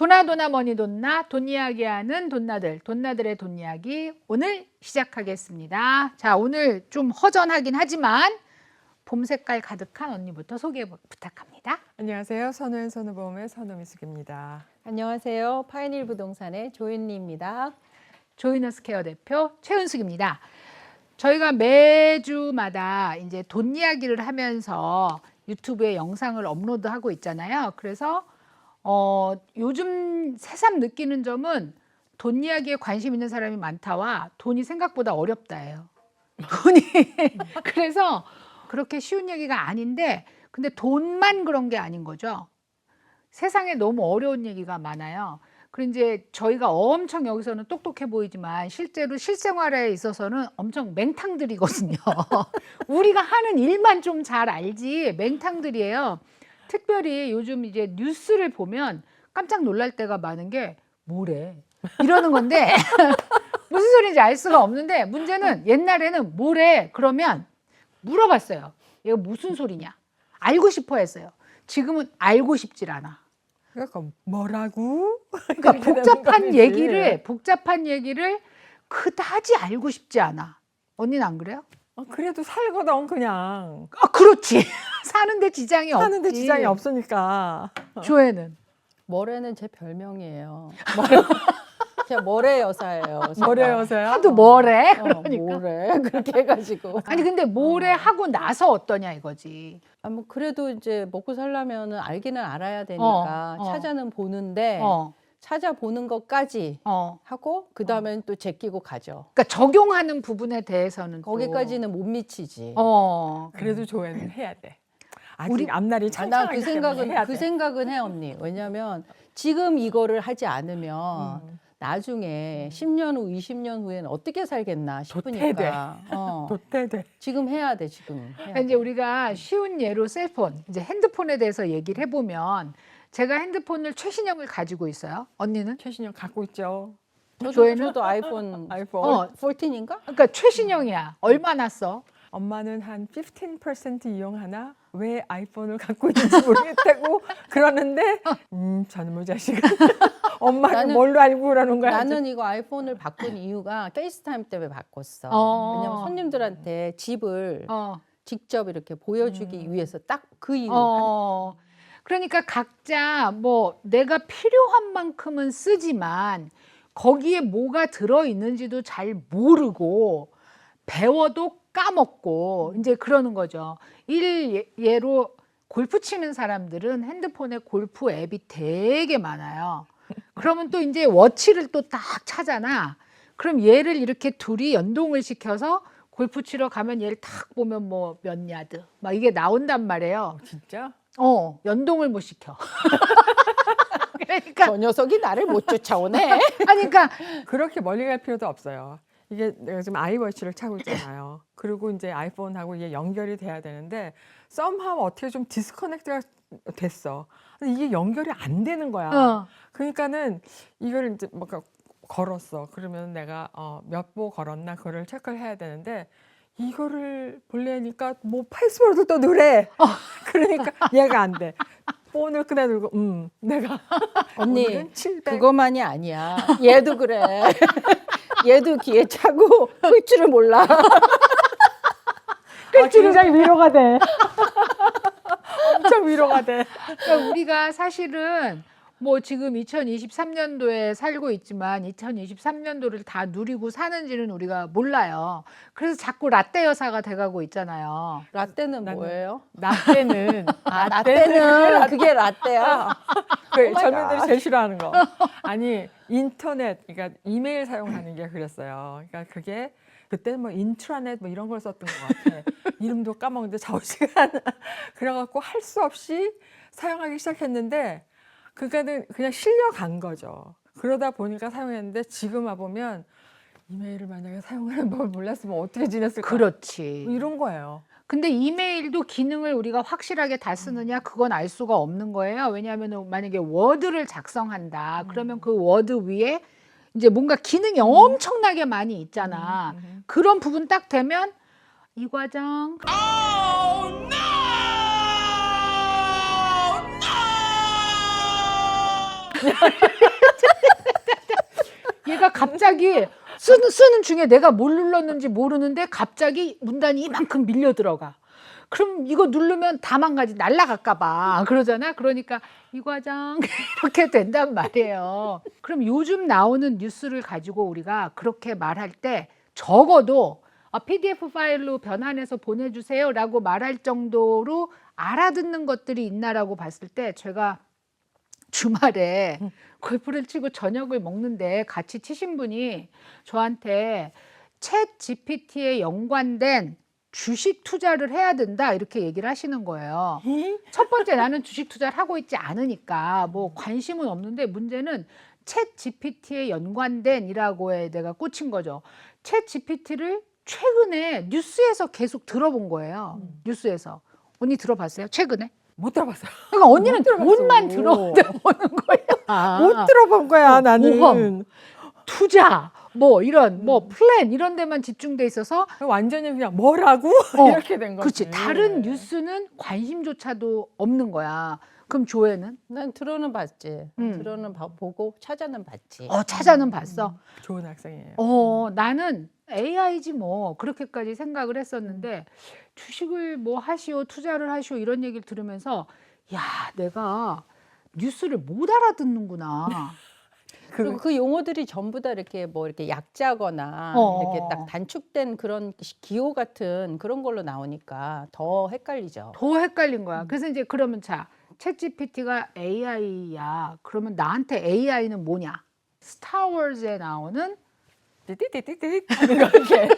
도나도나 머니돈나 돈 이야기하는 돈나들의 돈 이야기 오늘 시작하겠습니다. 자, 오늘 좀 허전하긴 하지만 봄 색깔 가득한 언니부터 소개 부탁합니다. 안녕하세요. 선우앤 선우보험의 선우미숙입니다. 안녕하세요. 파이닐 부동산의 조윤리입니다. 조이너스 케어 대표 최은숙입니다. 저희가 매주마다 이제 돈 이야기를 하면서 유튜브에 영상을 업로드하고 있잖아요. 그래서 요즘 새삼 느끼는 점은 돈 이야기에 관심 있는 사람이 많다와 돈이 생각보다 어렵다예요. 돈이 그래서 그렇게 쉬운 얘기가 아닌데 근데 돈만 그런 게 아닌 거죠. 세상에 너무 어려운 얘기가 많아요. 그리고 이제 저희가 엄청 여기서는 똑똑해 보이지만 실제로 실생활에 있어서는 엄청 맹탕들이거든요. 우리가 하는 일만 좀 잘 알지 맹탕들이에요. 특별히 요즘 이제 뉴스를 보면 깜짝 놀랄 때가 많은 게 뭐래 이러는 건데 무슨 소리인지 알 수가 없는데 문제는 옛날에는 뭐래 그러면 물어봤어요. 얘가 무슨 소리냐 알고 싶어 했어요. 지금은 알고 싶질 않아. 그러니까 뭐라고? 그러니까 복잡한 얘기를 그다지 알고 싶지 않아. 언니는 안 그래요? 그래도 살거든 그냥. 그렇지. 사는데 지장이 없지. 사는데 지장이 없으니까. 조회는? 머래는 제 별명이에요. 제가 머래 여사예요. 머래 여사야? 하도 뭐래? 그러니까. 머래 그렇게 해가지고. 아니 근데 뭐래 하고 나서 어떠냐 이거지. 뭐 그래도 이제 먹고 살려면은 알기는 알아야 되니까 찾아는 보는데 찾아보는 것까지 하고 그 다음엔 또 제끼고 가죠. 그러니까 적용하는 부분에 대해서는 거기까지는 못 미치지. 그래도 조회는 해야 돼. 아직 우리 앞날이 창창하기 때문에 해야 돼. 그 생각은 해 언니. 왜냐면 지금 이거를 하지 않으면 나중에 10년 후, 20년 후에는 어떻게 살겠나 싶으니까. 도태돼. 지금 해야 돼, 지금. 해야 돼. 이제 우리가 쉬운 예로 셀폰, 이제 핸드폰에 대해서 얘기를 해보면 제가 핸드폰을 최신형을 가지고 있어요. 언니는? 최신형 갖고 있죠. 저도 아이폰 14인가? 그러니까 최신형이야. 얼마나 써? 엄마는 한 15% 이용하나? 왜 아이폰을 갖고 있는지 모르겠다고 그러는데 저놈의 자식은 엄마는 뭘로 알고 그러는 거야? 나는 이거 아이폰을 바꾼 이유가 페이스타임 때문에 바꿨어. 왜냐면 손님들한테 집을 직접 이렇게 보여주기 위해서 딱 그 이유. 그러니까 각자 뭐 내가 필요한 만큼은 쓰지만 거기에 뭐가 들어있는지도 잘 모르고 배워도 까먹고 이제 그러는 거죠. 예로 골프 치는 사람들은 핸드폰에 골프 앱이 되게 많아요. 그러면 또 이제 워치를 또 딱 차잖아. 그럼 얘를 이렇게 둘이 연동을 시켜서 골프 치러 가면 얘를 딱 보면 뭐 몇 야드 막 이게 나온단 말이에요. 진짜? 연동을 못 시켜. 그러니까 저 녀석이 나를 못 쫓아오네. 아니 그러니까 그렇게 멀리 갈 필요도 없어요. 이게 내가 지금 아이워치를 차고 있잖아요. 그리고 이제 아이폰하고 이게 연결이 돼야 되는데 somehow 어떻게 좀 디스커넥트가 됐어. 근데 이게 연결이 안 되는 거야. 그러니까는 이걸 이제 막 걸었어. 그러면 내가 몇 보 걸었나 그거를 체크를 해야 되는데 이거를 보려니까 뭐 패스워드 또 넣으래. 그러니까 얘가 안 돼. 폰을 꺼내들고 내가 언니 오늘은 700. 그것만이 아니야. 얘도 그래. 얘도 귀에 차고 끌 줄을 몰라. 굉장히 위로가 돼. 엄청 위로가 돼. 그러니까 우리가 사실은 뭐 지금 2023년도에 살고 있지만 2023년도를 다 누리고 사는지는 우리가 몰라요. 그래서 자꾸 라떼 여사가 돼가고 있잖아요. 라떼는 뭐예요? 라떼는 라떼는 그게 라떼야. 그 젊은이들이 제일 싫어하는 거. 아니 인터넷, 그러니까 이메일 사용하는 게 그랬어요. 그러니까 그게 그때 뭐 인트라넷 뭐 이런 걸 썼던 것 같아. 이름도 까먹는데 좌우시간 그래갖고 할 수 없이 사용하기 시작했는데 그러니까는 그냥 실려간 거죠. 그러다 보니까 사용했는데 지금 와보면 이메일을 만약에 사용하는 법을 몰랐으면 어떻게 지냈을까? 그렇지. 뭐 이런 거예요. 근데 이메일도 기능을 우리가 확실하게 다 쓰느냐 그건 알 수가 없는 거예요. 왜냐하면 만약에 워드를 작성한다. 그러면 그 워드 위에 이제 뭔가 기능이 엄청나게 많이 있잖아. 그런 부분 딱 되면 이 과정 갑자기 쓰는 중에 내가 뭘 눌렀는지 모르는데 갑자기 문단이 이만큼 밀려 들어가. 그럼 이거 누르면 다 망가지, 날라갈까 봐 그러잖아. 그러니까 이 과장 이렇게 된단 말이에요. 그럼 요즘 나오는 뉴스를 가지고 우리가 그렇게 말할 때 적어도 PDF 파일로 변환해서 보내주세요 라고 말할 정도로 알아듣는 것들이 있나라고 봤을 때, 제가 주말에 골프를 치고 저녁을 먹는데 같이 치신 분이 저한테 챗 GPT에 연관된 주식 투자를 해야 된다 이렇게 얘기를 하시는 거예요. 첫 번째, 나는 주식 투자를 하고 있지 않으니까 뭐 관심은 없는데, 문제는 챗 GPT에 연관된이라고에 내가 꽂힌 거죠. 챗 GPT를 최근에 뉴스에서 계속 들어본 거예요. 뉴스에서. 언니 들어봤어요? 최근에? 못 들어봤어요. 그러니까 언니는 못 들어봤어. 돈만 들어보는 거예요. 못 들어본 거야 나는. 모험, 투자, 뭐 이런 뭐 플랜 이런 데만 집중돼 있어서 완전히 그냥 뭐라고 이렇게 된 거지. 그렇지. 다른 뉴스는 관심조차도 없는 거야. 그럼 조회는? 난 들어는 봤지. 들어는 보고 찾아는 봤지. 찾아는 봤어. 좋은 학생이에요. 나는 AI지 뭐 그렇게까지 생각을 했었는데, 주식을 뭐 하시오, 투자를 하시오 이런 얘기를 들으면서 야, 내가 뉴스를 못 알아듣는구나. 그리고 그 용어들이 전부 다 이렇게 뭐 이렇게 약자거나 이렇게 딱 단축된 그런 기호 같은 그런 걸로 나오니까 더 헷갈리죠. 더 헷갈린 거야. 그래서 이제 그러면 자, 챗GPT가 AI야. 그러면 나한테 AI는 뭐냐? 스타워즈에 나오는 띠띠띠띠띠 이렇게.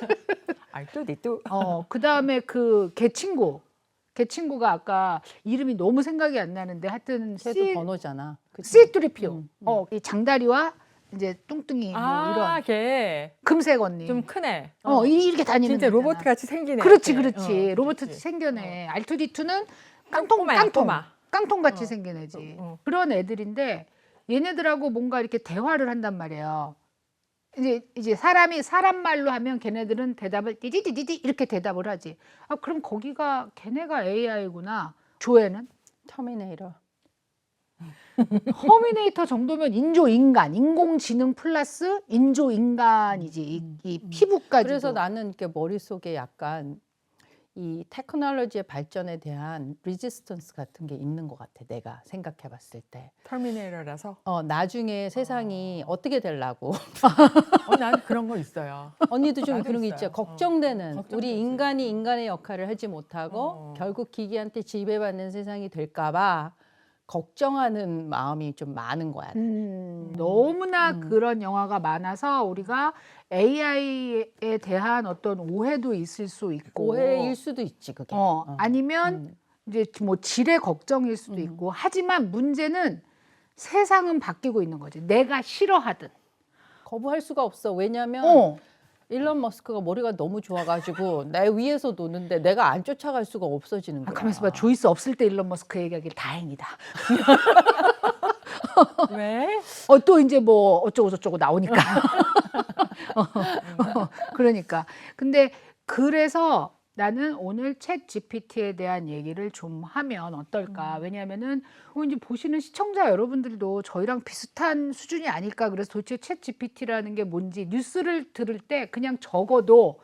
알뚜디뚜. 그다음에 그 걔친구가 아까 이름이 너무 생각이 안 나는데 하여튼 걔도 번호잖아. C3PO. 이 장다리와 이제 뚱뚱이 뭐 이런 걔. 금색 언니. 좀 크네. 이렇게 다니는 진짜 애잖아. 로봇 같이 생기네. 그렇지, 걔. 그렇지. 로봇 그렇지. 생겨네. R2D2는 꼬마야, 꼬마. 깡통같이 생긴 애지. 그런 애들인데 얘네들하고 뭔가 이렇게 대화를 한단 말이에요. 이제 사람이 사람 말로 하면 걔네들은 대답을 띠디디디디 이렇게 대답을 하지. 그럼 거기가 걔네가 AI구나. 조회는? 터미네이터. 터미네이터 정도면 인조인간, 인공지능 플러스 인조인간이지. 이 피부까지. 그래서 나는 이렇게 머릿속에 약간 이 테크놀로지의 발전에 대한 리지스턴스 같은 게 있는 것 같아. 내가 생각해 봤을 때. 터미네이터라서. 나중에 세상이 어떻게 되려고. 나는 그런 거 있어요. 언니도 좀 나도 그런 게 있어요. 있죠. 걱정되는. 걱정되지. 우리 인간이 인간의 역할을 하지 못하고 결국 기기한테 지배받는 세상이 될까 봐 걱정하는 마음이 좀 많은 거야. 너무나 그런 영화가 많아서 우리가 AI에 대한 어떤 오해도 있을 수 있고, 오해일 수도 있지 그게. 아니면 이제 뭐 질의 걱정일 수도 있고, 하지만 문제는 세상은 바뀌고 있는 거지. 내가 싫어하든 거부할 수가 없어. 왜냐하면 일론 머스크가 머리가 너무 좋아가지고 내 위에서 노는데 내가 안 쫓아갈 수가 없어지는 거야. 가만있어 봐. 조이스 없을 때 일론 머스크 얘기하길 다행이다. 왜? 또 이제 뭐 어쩌고 저쩌고 나오니까. 그러니까. 근데 그래서 나는 오늘 챗 GPT에 대한 얘기를 좀 하면 어떨까. 왜냐하면은 이제 보시는 시청자 여러분들도 저희랑 비슷한 수준이 아닐까. 그래서 도대체 챗 GPT라는 게 뭔지 뉴스를 들을 때 그냥 적어도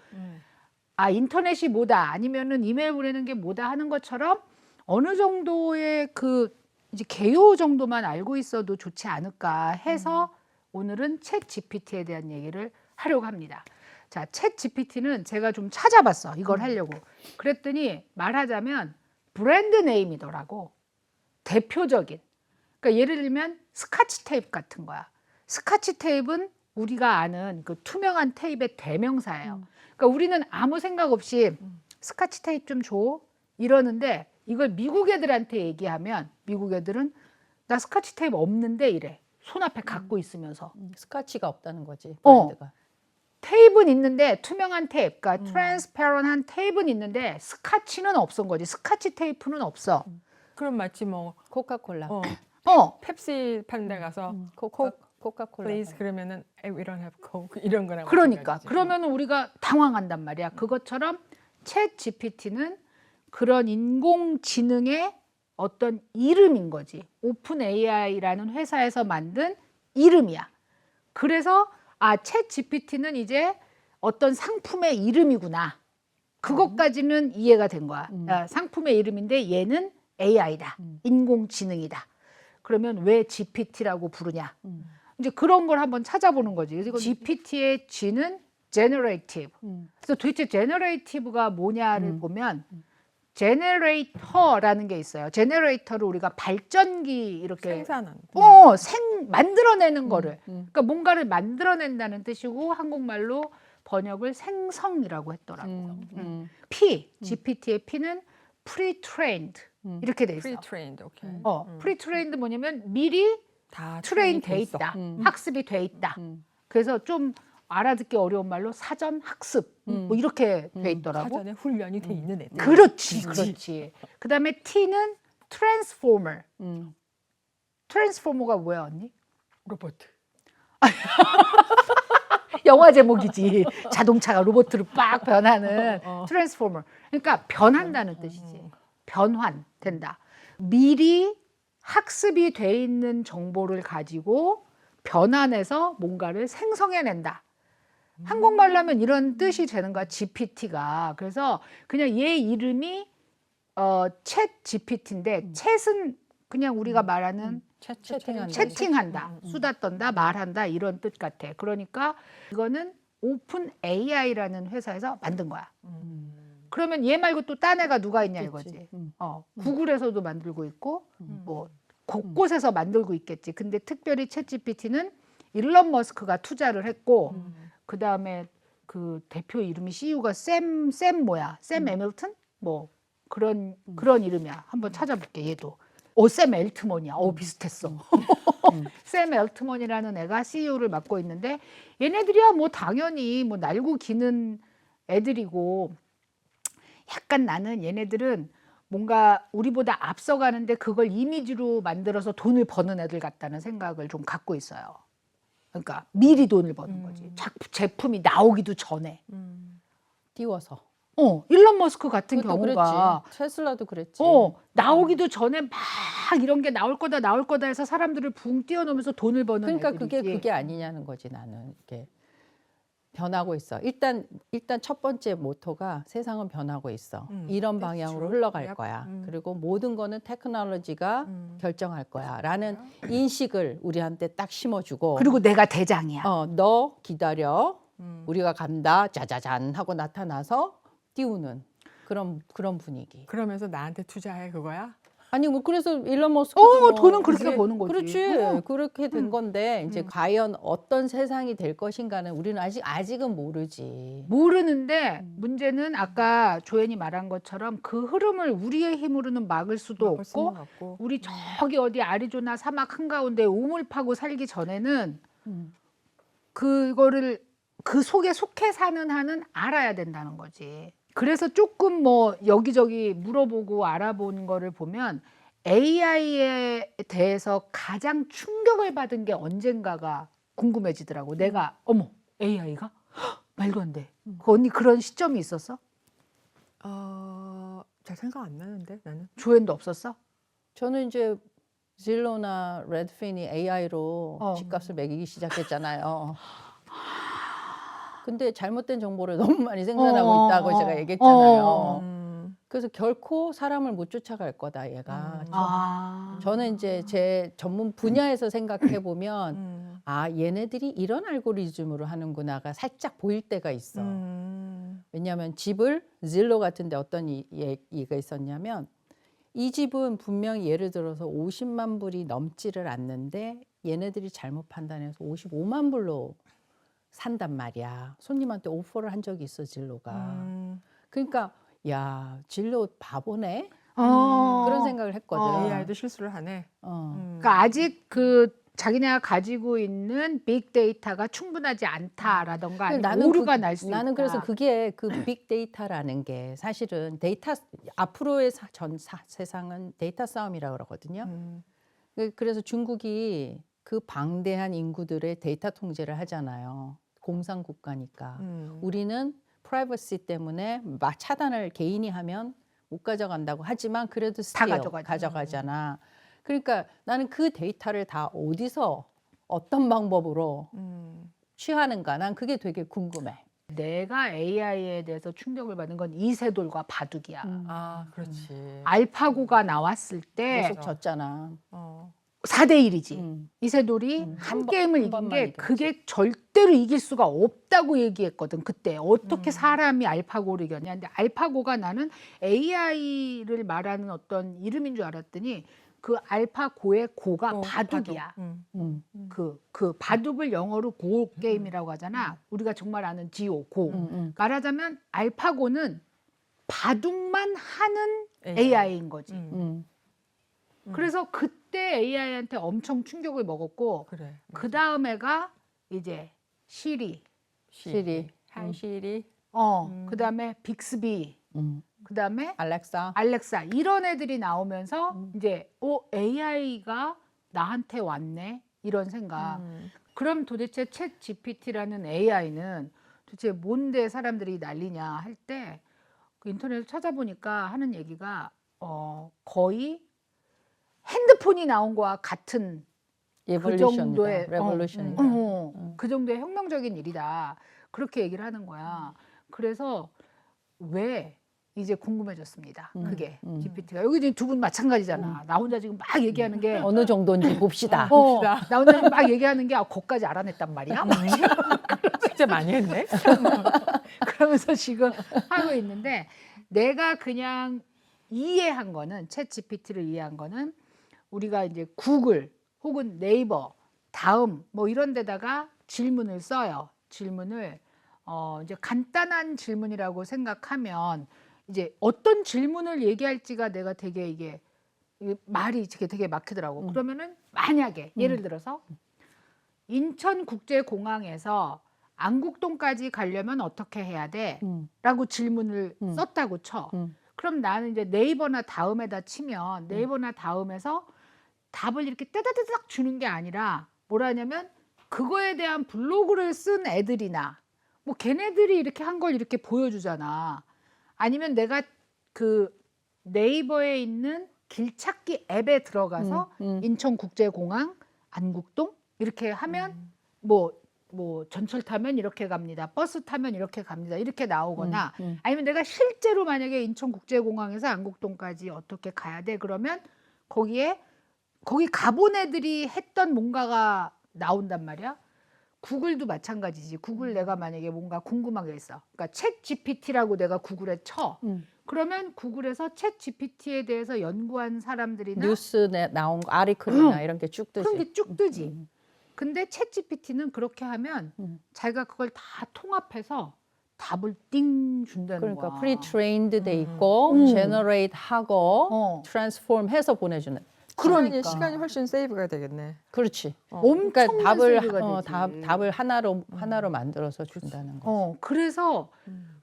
인터넷이 뭐다, 아니면은 이메일 보내는 게 뭐다 하는 것처럼 어느 정도의 그 이제 개요 정도만 알고 있어도 좋지 않을까 해서 오늘은 챗 GPT에 대한 얘기를 하려고 합니다. 자, 챗 GPT는 제가 좀 찾아봤어. 이걸 하려고. 그랬더니 말하자면 브랜드 네임이더라고. 대표적인. 그러니까 예를 들면 스카치 테이프 같은 거야. 스카치 테이프는 우리가 아는 그 투명한 테이프의 대명사예요. 그러니까 우리는 아무 생각 없이 스카치 테이프 좀 줘 이러는데, 이걸 미국 애들한테 얘기하면 미국 애들은 나 스카치 테이프 없는데 이래. 손 앞에 갖고 있으면서. 스카치가 없다는 거지. 브랜드가. 테이프는 있는데, 투명한 테이프, 그러니까 트랜스페런한 테이프는 있는데 스카치는 없은 거지. 스카치 테이프는 없어. 그럼 마치 뭐 코카콜라. 펩시 파는 데 가서 코카콜라. please 그러면은 we don't have coke 이런 거랑 그러니까 마찬가지지. 그러면 우리가 당황한단 말이야. 그것처럼 챗 GPT는 그런 인공지능의 어떤 이름인 거지. 오픈 AI라는 회사에서 만든 이름이야. 그래서 챗 GPT는 이제 어떤 상품의 이름이구나. 그것까지는 이해가 된 거야. 상품의 이름인데 얘는 AI다. 인공지능이다. 그러면 왜 GPT라고 부르냐? 이제 그런 걸 한번 찾아보는 거지. 그래서 GPT의 G는 generative. 그래서 도대체 generative가 뭐냐를 보면 generator라는 게 있어요. generator를 우리가 발전기 이렇게 생산한. 만들어내는 거를. 그러니까 뭔가를 만들어낸다는 뜻이고 한국말로 번역을 생성이라고 했더라고. P, GPT의 P는 pre-trained 이렇게 돼 있어. pre-trained. 오케이. pre-trained 뭐냐면 미리 다 트레인 트레인이 돼 있어. 있다. 학습이 돼 있다. 그래서 좀 알아듣기 어려운 말로 사전 학습 뭐 이렇게 돼 있더라고. 사전에 훈련이 돼 있는 애들. 그렇지. 그다음에 T는 트랜스포머. 트랜스포머가 뭐야, 언니? 로봇. 영화 제목이지. 자동차가 로봇으로 빡 변하는 트랜스포머. 그러니까 변한다는 뜻이지. 변환된다. 미리 학습이 돼 있는 정보를 가지고 변환해서 뭔가를 생성해낸다. 한국말로 하면 이런 뜻이 되는 거야, GPT가. 그래서 그냥 얘 이름이 챗 GPT인데 챗은 그냥 우리가 말하는 채팅한다, 수다 떤다, 말한다 이런 뜻 같아. 그러니까 이거는 오픈 AI라는 회사에서 만든 거야. 그러면 얘 말고 또 딴 애가 누가 있냐 이거지. 구글에서도 만들고 있고 뭐 곳곳에서 만들고 있겠지. 근데 특별히 챗 GPT는 일론 머스크가 투자를 했고 그 다음에 그 대표 이름이 CEO가 샘 에밀튼 뭐 그런 이름이야. 한번 찾아볼게. 얘도. 샘 엘트먼이야. 비슷했어. 샘 엘트먼이라는 애가 CEO를 맡고 있는데 얘네들이야 뭐 당연히 뭐 날고 기는 애들이고 약간 나는 얘네들은 뭔가 우리보다 앞서가는데 그걸 이미지로 만들어서 돈을 버는 애들 같다는 생각을 좀 갖고 있어요. 그러니까 미리 돈을 버는 거지. 제품이 나오기도 전에. 띄워서. 일론 머스크 같은 그것도 경우가 그랬지. 테슬라도 그랬지. 나오기도 전에 막 이런 게 나올 거다 해서 사람들을 붕 띄워놓으면서 돈을 버는 그러니까 애들이지. 그게 아니냐는 거지 나는. 이게 변하고 있어. 일단 첫 번째 모토가 세상은 변하고 있어. 이런 방향으로 흘러갈 거야. 그리고 모든 거는 테크놀로지가 결정할 거야. 라는 인식을 우리한테 딱 심어주고. 그리고 내가 대장이야. 너 기다려. 우리가 간다. 짜자잔 하고 나타나서 띄우는 그런 분위기. 그러면서 나한테 투자해 그거야? 아니 뭐 그래서 일론 머스크도 돈은 그렇게 버는 거지. 그렇지. 그렇게 된 건데 이제 과연 어떤 세상이 될 것인가는 우리는 아직은 모르지. 모르는데 문제는 아까 조연이 말한 것처럼 그 흐름을 우리의 힘으로는 막을 수도 없고 우리 저기 어디 아리조나 사막 한가운데 우물 파고 살기 전에는 그거를 그 속에 속해 사는 한은 알아야 된다는 거지. 그래서 조금 뭐 여기저기 물어보고 알아본 거를 보면 AI에 대해서 가장 충격을 받은 게 언젠가가 궁금해지더라고. 내가 AI가? 말도 안 돼. 그 언니 그런 시점이 있었어? 잘 생각 안 나는데 나는. 조연도 없었어? 저는 이제 질로나 레드핀이 AI로 집값을 매기기 시작했잖아요. 근데 잘못된 정보를 너무 많이 생산하고 있다고 제가 얘기했잖아요. 그래서 결코 사람을 못 쫓아갈 거다 얘가. 저는 이제 제 전문 분야에서 생각해 보면 얘네들이 이런 알고리즘으로 하는구나가 살짝 보일 때가 있어. 왜냐하면 집을 질로 같은데 어떤 얘기가 있었냐면 이 집은 분명히 예를 들어서 50만 불이 넘지를 않는데 얘네들이 잘못 판단해서 55만 불로 산단 말이야. 손님한테 오퍼를 한 적이 있어 진로가. 그러니까 야 진로 바보네. 그런 생각을 했거든. AI도 실수를 하네. 그러니까 아직 그 자기네가 가지고 있는 빅데이터가 충분하지 않다라던가 아니면 오류가 날 수 있다. 나는 그래서 그게 그 빅데이터라는 게 사실은 앞으로의 세상은 데이터 싸움이라고 그러거든요. 그래서 중국이 그 방대한 인구들의 데이터 통제를 하잖아요. 공산국가니까. 우리는 프라이버시 때문에 막 차단을 개인이 하면 못 가져간다고 하지만 그래도 다 가져가잖아. 그러니까 나는 그 데이터를 다 어디서 어떤 방법으로 취하는가? 난 그게 되게 궁금해. 내가 AI에 대해서 충격을 받은 건 이세돌과 바둑이야. 아, 그렇지. 알파고가 나왔을 때 계속 졌잖아. 4대 1이지. 음. 이세돌이 한 한 번- 게임을 한 이긴 번만 게 이겼지. 그게 절대로 이길 수가 없다고 얘기했거든. 그때 어떻게 사람이 알파고를 이겼냐. 근데 알파고가 나는 AI를 말하는 어떤 이름인 줄 알았더니 그 알파고의 고가 바둑이야. 음. 그 바둑을 영어로 고 게임이라고 하잖아. 우리가 정말 아는 지오 고. 말하자면 알파고는 바둑만 하는 AI인 거지. 그래서 그때 AI한테 엄청 충격을 먹었고 그래. 그 다음에가 이제 시리, 시리. 한시리. 그다음에 빅스비, 그다음에 알렉사. 알렉사 이런 애들이 나오면서 이제 AI가 나한테 왔네 이런 생각. 그럼 도대체 챗 GPT라는 AI는 도대체 뭔데 사람들이 난리냐 할 때 그 인터넷을 찾아보니까 하는 얘기가 거의 핸드폰이 나온 거와 같은 정도의, 레볼루션이다. 그 정도의 혁명적인 일이다. 그렇게 얘기를 하는 거야. 그래서 왜 이제 궁금해졌습니다. 그게 GPT가 여기 지금 두 분 마찬가지잖아. 나 혼자 지금 막 얘기하는 게 어느 정도인지 봅시다. 나 혼자 지금 막 얘기하는 게 거기까지 알아냈단 말이야. 진짜 많이 했네. 그러면서 지금 하고 있는데 내가 그냥 이해한 거는 챗 GPT를 이해한 거는 우리가 이제 구글 혹은 네이버 다음 뭐 이런 데다가 질문을 써요. 질문을 이제 간단한 질문이라고 생각하면 이제 어떤 질문을 얘기할지가 내가 되게 이게 말이 되게 막히더라고. 그러면은 만약에 예를 들어서 인천국제공항에서 안국동까지 가려면 어떻게 해야 돼? 라고 질문을 썼다고 쳐. 그럼 나는 이제 네이버나 다음에다 치면 네이버나 다음에서 답을 이렇게 떼다다닥 주는 게 아니라 뭐라 하냐면 그거에 대한 블로그를 쓴 애들이나 뭐 걔네들이 이렇게 한 걸 이렇게 보여주잖아. 아니면 내가 그 네이버에 있는 길찾기 앱에 들어가서 인천국제공항 안국동 이렇게 하면 뭐 전철 타면 이렇게 갑니다. 버스 타면 이렇게 갑니다. 이렇게 나오거나 아니면 내가 실제로 만약에 인천국제공항에서 안국동까지 어떻게 가야 돼? 그러면 거기 가본 애들이 했던 뭔가가 나온단 말이야. 구글도 마찬가지지. 구글 내가 만약에 뭔가 궁금한 게 있어. 그러니까 챗 GPT라고 내가 구글에 쳐. 그러면 구글에서 챗 GPT에 대해서 연구한 사람들이나 뉴스에 나온 거, 아리클이나 이런 게 쭉 뜨지. 그런 게 쭉 뜨지. 근데 챗 GPT는 그렇게 하면 자기가 그걸 다 통합해서 답을 띵 준다는 그러니까 거야. 프리-트레인드 돼 있고 제너레이트 하고 트랜스폼 해서 보내주는. 그러니까. 시간이 훨씬 세이브가 되겠네. 그렇지. 엄청난 그러니까 세이브가 되지. 답을 하나로 만들어서 준다는 거. 그래서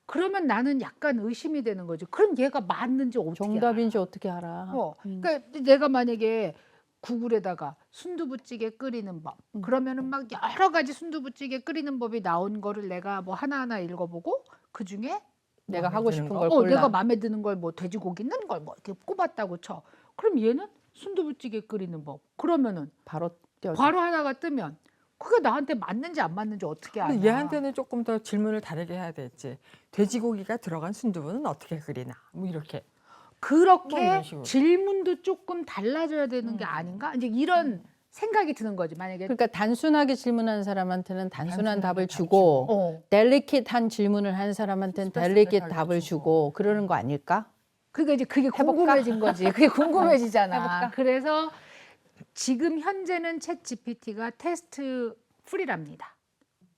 그러면 나는 약간 의심이 되는 거지. 그럼 얘가 맞는지 어떻게 정답인지 어떻게 알아? 그러니까 내가 만약에 구글에다가 순두부찌개 끓이는 법 그러면은 막 여러 가지 순두부찌개 끓이는 법이 나온 거를 내가 뭐 하나하나 읽어보고 그 중에 내가 하고 싶은 걸 내가 골라. 마음에 드는 걸 뭐 돼지고기 넣는 걸 뭐 이렇게 꼽았다고 쳐. 그럼 얘는 순두부찌개 끓이는 법. 그러면은 바로 띄워. 바로 하나가 뜨면 그게 나한테 맞는지 안 맞는지 어떻게 알아? 근데 얘한테는 조금 더 질문을 다르게 해야 되지. 돼지고기가 들어간 순두부는 어떻게 끓이나? 뭐 이렇게. 뭐 그렇게 이런 식으로. 질문도 조금 달라져야 되는 게 아닌가? 이제 이런 생각이 드는 거지. 만약에 그러니까 단순하게 질문한 사람한테는 단순한 답을 답 주고 델리킷한 질문을 한 사람한테는 델리킷 스페시픽하게 답을 주고 그러는 거 아닐까? 그게 이제 그게 궁금해진 거지. 그게 궁금해지잖아. 그래서 지금 현재는 챗 GPT가 테스트 프리랍니다.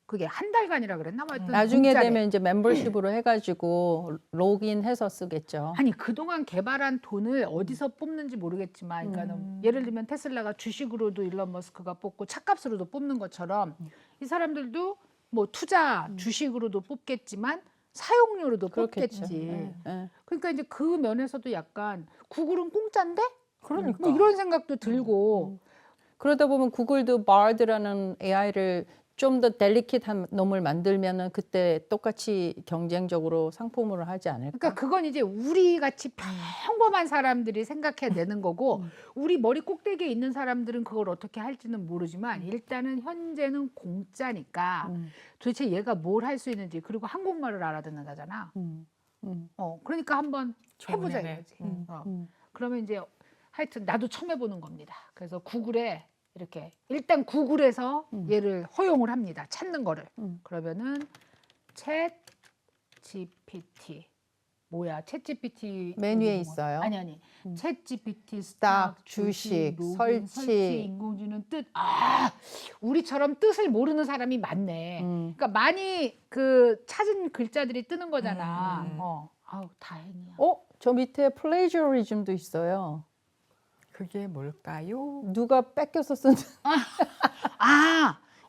그게 한 달간이라 그랬나? 하여튼 나중에 공짜래. 되면 이제 멤버십으로 해가지고 로그인해서 쓰겠죠. 아니 그동안 개발한 돈을 어디서 뽑는지 모르겠지만 그러니까는 예를 들면 테슬라가 주식으로도 일론 머스크가 뽑고 차값으로도 뽑는 것처럼 이 사람들도 뭐 투자 주식으로도 뽑겠지만 사용료로도 그렇겠죠. 뽑겠지. 예. 그러니까 이제 그 면에서도 약간 구글은 공짜인데? 그러니까. 뭐 이런 생각도 들고 그러다 보면 구글도 Bard라는 AI를 좀 더 델리킷한 놈을 만들면은 그때 똑같이 경쟁적으로 상품으로 하지 않을까? 그러니까 그건 이제 우리 같이 평범한 사람들이 생각해내는 거고 우리 머리 꼭대기에 있는 사람들은 그걸 어떻게 할지는 모르지만 일단은 현재는 공짜니까 도대체 얘가 뭘 할 수 있는지 그리고 한국말을 알아듣는다잖아. 그러니까 한번 해보자 좋네. 이거지. 그러면 이제 하여튼 나도 처음 해보는 겁니다. 그래서 구글에 이렇게 일단 구글에서 얘를 허용을 합니다. 찾는 거를. 그러면은 챗 GPT 뭐야? 챗 GPT 메뉴에 있어요. 아니. 챗 GPT 스탁, 주식, 로그인, 설치. 인공지능 뜻. 아, 우리처럼 뜻을 모르는 사람이 많네. 그러니까 많이 그 찾은 글자들이 뜨는 거잖아. 아우 다행이야. 저 밑에 플레이저리즘도 있어요. 그게 뭘까요? 누가 뺏겨서 쓴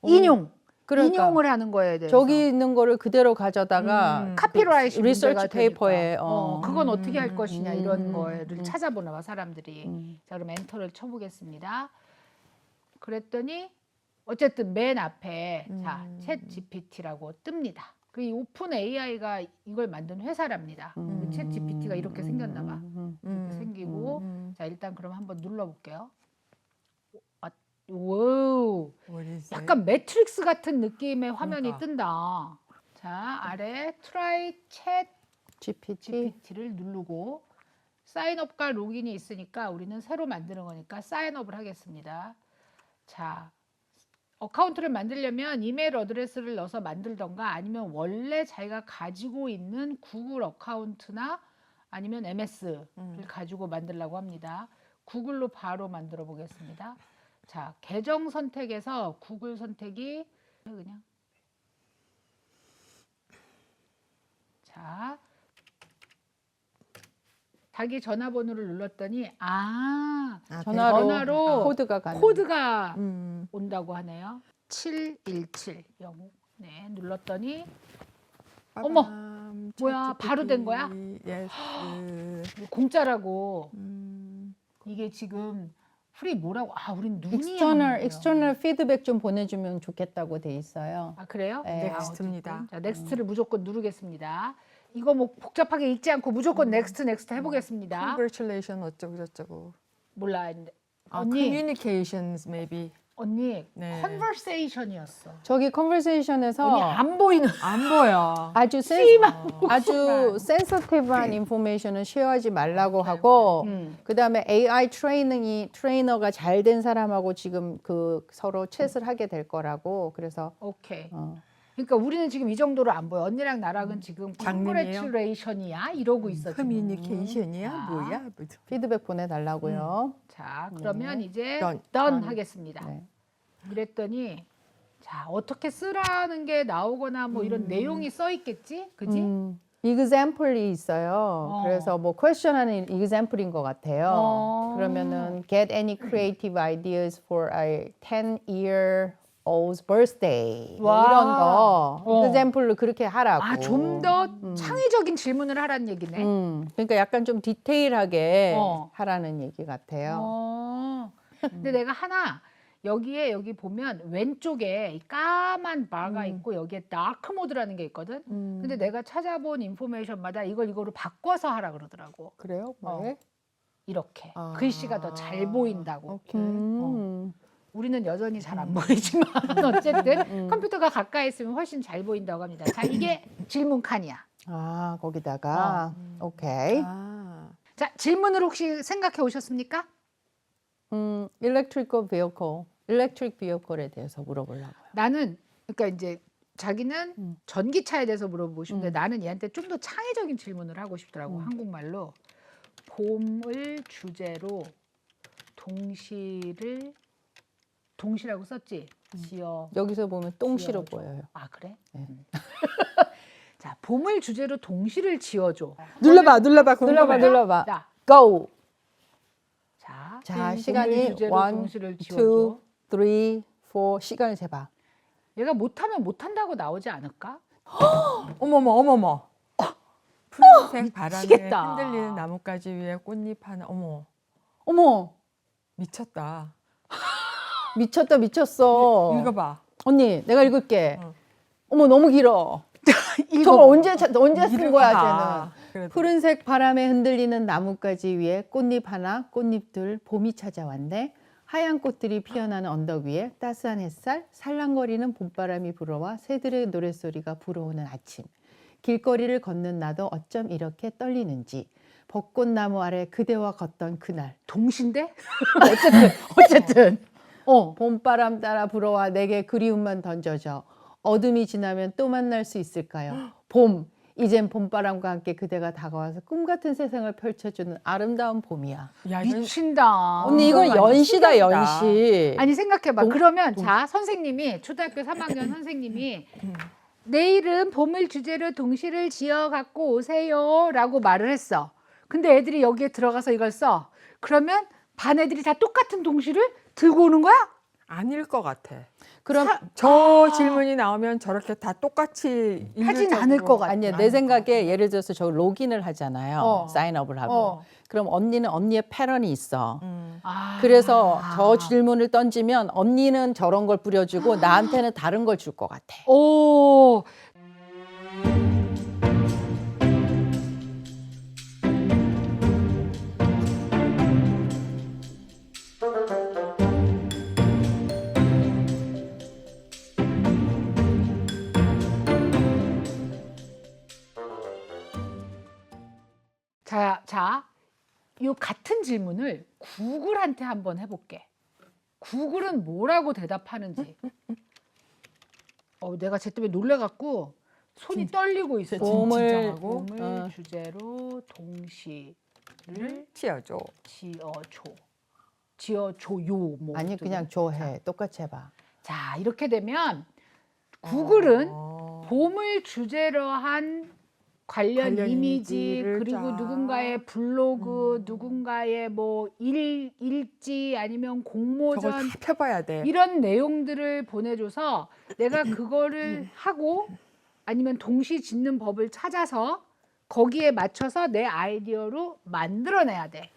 인용. 그러니까 인용을 하는 거에 대해서. 저기 있는 거를 그대로 가져다가 카피라이트 리서치 문제가 페이퍼에 되니까. 그건 어떻게 할 것이냐 이런 음. 거를 찾아보나 봐 사람들이. 자 그럼 엔터를 쳐보겠습니다. 그랬더니 어쨌든 맨 앞에 챗 GPT라고 뜹니다. 그 오픈 AI가 이걸 만든 회사랍니다. 챗 GPT가 이렇게 생겼나 봐. 이렇게 생기고 자 일단 그럼 한번 눌러볼게요. 와우. 약간 매트릭스 같은 느낌의 화면이 그러니까. 뜬다. 자 아래 트라이 챗 GPT. GPT를 누르고 사인업과 로gin이 있으니까 우리는 새로 만드는 거니까 사인업을 하겠습니다. 자 어카운트를 만들려면 이메일 어드레스를 넣어서 만들던가 아니면 원래 자기가 가지고 있는 구글 어카운트나 아니면 MS를 가지고 만들려고 합니다. 구글로 바로 만들어 보겠습니다. 자, 계정 선택에서 구글 선택이 그냥 자 자기 전화번호를 눌렀더니 전화로 코드가 가는. 코드가 온다고 하네요. 717 0 네, 눌렀더니 어머, 뭐야, 바로 된 거야? 공짜라고. 이게 지금 프리 뭐라고? 우린 눈이 익스터널 피드백 좀 보내주면 좋겠다고 돼 있어요. 그래요? 네. 넥스트입니다. 자, 넥스트를 무조건 누르겠습니다. 이거 뭐 복잡하게 읽지 않고 무조건 넥스트 해보겠습니다. Congratulations 어쩌고 저쩌고. 몰라. 언니, Communications maybe. 언니, 네. 컨버세이션이었어. 저기 컨버세이션에서 언니 안 보이는. 안 보여. 아주 센서티브한 인포메이션은 쉐어하지 말라고 하고 그다음에 AI 트레이너가 잘 된 사람하고 지금 그 서로 챗을 하게 될 거라고 그래서 오케이. 그러니까 우리는 지금 이 정도로 안 보여. 언니랑 나랑은 지금 장님이에요? 컨그레츄레이션이야 이러고 있어. 지금. 커뮤니케이션이야 뭐야? 피드백 보내달라고요. 자, 그러면 이제 Done. done 하겠습니다. 네. 이랬더니 자, 어떻게 쓰라는 게 나오거나 뭐 이런 내용이 써 있겠지? 그지? example이 있어요. 그래서 뭐 question하는 example인 것 같아요. 그러면은 get any creative ideas for a 10-year-old's birthday 뭐 와. 이런 거 example로 그렇게 하라고. 좀 더 창의적인 질문을 하라는 얘기네. 그러니까 약간 좀 디테일하게 어. 하라는 얘기 같아요. 근데 내가 하나 여기 보면 왼쪽에 이 까만 바가 있고 여기에 다크 모드라는 게 있거든. 근데 내가 찾아본 인포메이션마다 이거로 바꿔서 하라 그러더라고. 그래요? 왜? 이렇게 글씨가 더 잘 보인다고. 오케이. 우리는 여전히 잘 안 보이지만 어쨌든 컴퓨터가 가까이 있으면 훨씬 잘 보인다고 합니다. 자, 이게 질문 칸이야. 거기다가 오케이. 자, 질문을 혹시 생각해 오셨습니까? electric vehicle에 대해서 물어보려고요. 나는 그러니까 이제 자기는 전기차에 대해서 물어보고 싶은데 나는 얘한테 좀 더 창의적인 질문을 하고 싶더라고. 한국말로 봄을 주제로 동시라고 썼지? 지어. 여기서 보면 똥시로 지어줘. 보여요. 그래? 자, 봄을 주제로 동시를 지어줘. 눌러봐. 눌러봐. 자, Go. 자, 자, 시간이 주제로 1, 동시를 2, 지어줘. 3, 4 시간을 재봐. 얘가 못하면 못한다고 나오지 않을까? 어머머. 푸른색 바람에 미치겠다. 흔들리는 나뭇가지 위에 꽃잎 하나. 어머, 미쳤다. 미쳤어. 읽어봐. 언니, 내가 읽을게. 어. 어머, 너무 길어. 저걸 언제 쓴 거야, 쟤는. 그래도. 푸른색 바람에 흔들리는 나뭇가지 위에 꽃잎 하나, 꽃잎들, 봄이 찾아왔네. 하얀 꽃들이 피어나는 언덕 위에 따스한 햇살, 살랑거리는 봄바람이 불어와 새들의 노랫소리가 불어오는 아침. 길거리를 걷는 나도 어쩜 이렇게 떨리는지. 벚꽃나무 아래 그대와 걷던 그날. 동시인데? 어쨌든. 봄바람 따라 불어와 내게 그리움만 던져져. 어둠이 지나면 또 만날 수 있을까요? 봄, 이젠 봄바람과 함께 그대가 다가와서 꿈같은 세상을 펼쳐주는 아름다운 봄이야. 야, 이건 미친다. 언니 이건 완전 연시다, 신기하다. 연시. 아니 생각해봐. 동- 그러면 자 선생님이 초등학교 3학년 선생님이 내일은 봄을 주제로 동시를 지어 갖고 오세요라고 말을 했어. 근데 애들이 여기에 들어가서 이걸 써. 그러면 반 애들이 다 똑같은 동시를 들고 오는 거야? 아닐 것 같아. 그럼 저 질문이 나오면 저렇게 다 똑같이 하진 않을 것 같아. 아니야, 내 생각에 예를 들어서 저 로그인을 하잖아요. 사인업을 하고. 그럼 언니는 언니의 패런이 있어. 아. 그래서 저 질문을 던지면 언니는 저런 걸 뿌려주고 나한테는 다른 걸 줄 것 같아. 오. 자, 이 같은 질문을 구글한테 한번 해볼게. 구글은 뭐라고 대답하는지. 내가 쟤 때문에 놀래갖고 손이 떨리고 있어. 봄을 진짜하고 봄을 주제로 동시를 치어줘. 지어줘요. 뭐 아니 어쩌고. 그냥 조해. 똑같이 해봐. 자, 이렇게 되면 구글은 어. 봄을 주제로 한 관련 관련 이미지 이미지를 그리고 쫙. 누군가의 블로그, 누군가의 뭐 일지 아니면 저걸 공모전 다 펴봐야 돼. 이런 내용들을 보내줘서 내가 그거를 하고 아니면 동시 짓는 법을 찾아서 거기에 맞춰서 내 아이디어로 만들어내야 돼.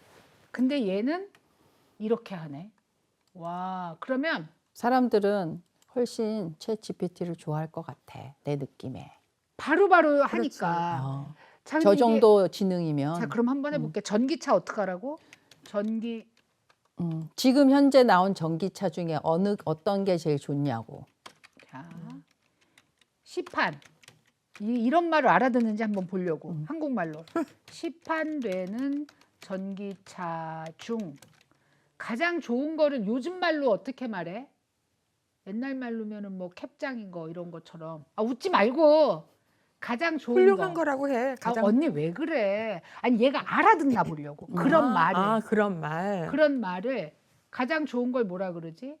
근데 얘는 이렇게 하네. 와, 그러면 사람들은 훨씬 챗 GPT를 좋아할 것 같아. 내 느낌에. 바로바로 하니까. 어. 자, 저 근데 이게- 정도 지능이면. 자, 그럼 한번 해볼게. 전기차 어떡하라고? 지금 현재 나온 전기차 중에 어떤 게 제일 좋냐고. 자, 시판. 이런 말을 알아듣는지 한번 보려고. 한국말로. 시판되는 전기차 중 가장 좋은 거를 요즘 말로 어떻게 말해? 옛날 말로면은 뭐 캡장인 거 이런 것처럼. 웃지 말고 가장 좋은 훌륭한 거. 거라고 해. 가장 언니 왜 그래? 아니 얘가 알아듣나 보려고. 그런 말을. 그런 말. 그런 말을 가장 좋은 걸 뭐라 그러지?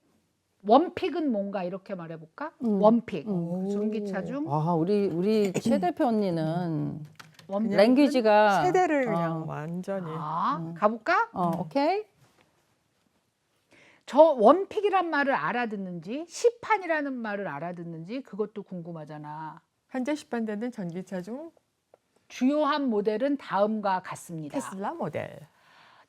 원픽은 뭔가 이렇게 말해볼까? 원픽. 전기차 중 우리 최 대표 언니는 원픽. 랭귀지가 세대를 그냥 완전히. 가볼까? 오케이. 저 원픽이란 말을 알아듣는지 시판이라는 말을 알아듣는지 그것도 궁금하잖아. 현재 시판되는 전기차 중 주요한 모델은 다음과 같습니다. 테슬라 모델.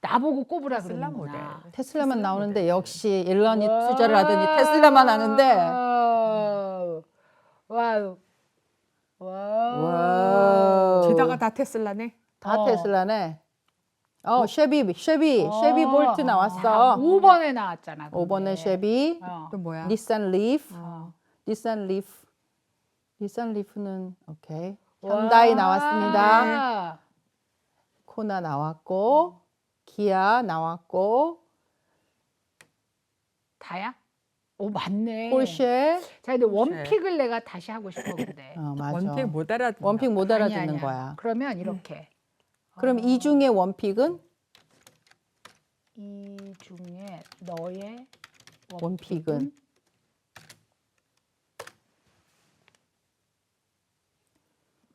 나보고 꼽으라 테슬라 그러는구나. 모델. 테슬라만 나오는데 역시 일런이 투자를 하더니 테슬라만 하는데. 와우. 와우. 게다가 다 테슬라네. 다 테슬라네. 쉐비 볼트 나왔어. 5번에 나왔잖아. 근데. 5번에 쉐비, 또 뭐야? 닛산 리프, 어. 닛산 리프는 오케이. 현다이 나왔습니다. 와. 코나 나왔고, 기아 나왔고, 다야? 오 맞네. 폴쉐. 자 근데 원픽을 내가 다시 하고 싶어 근데. 맞아. 원픽 못 알아듣는. 원픽 못 알아듣는 아니야. 거야. 그러면 이렇게. 그럼 이 중에 원픽은 이 중에 너의 원픽은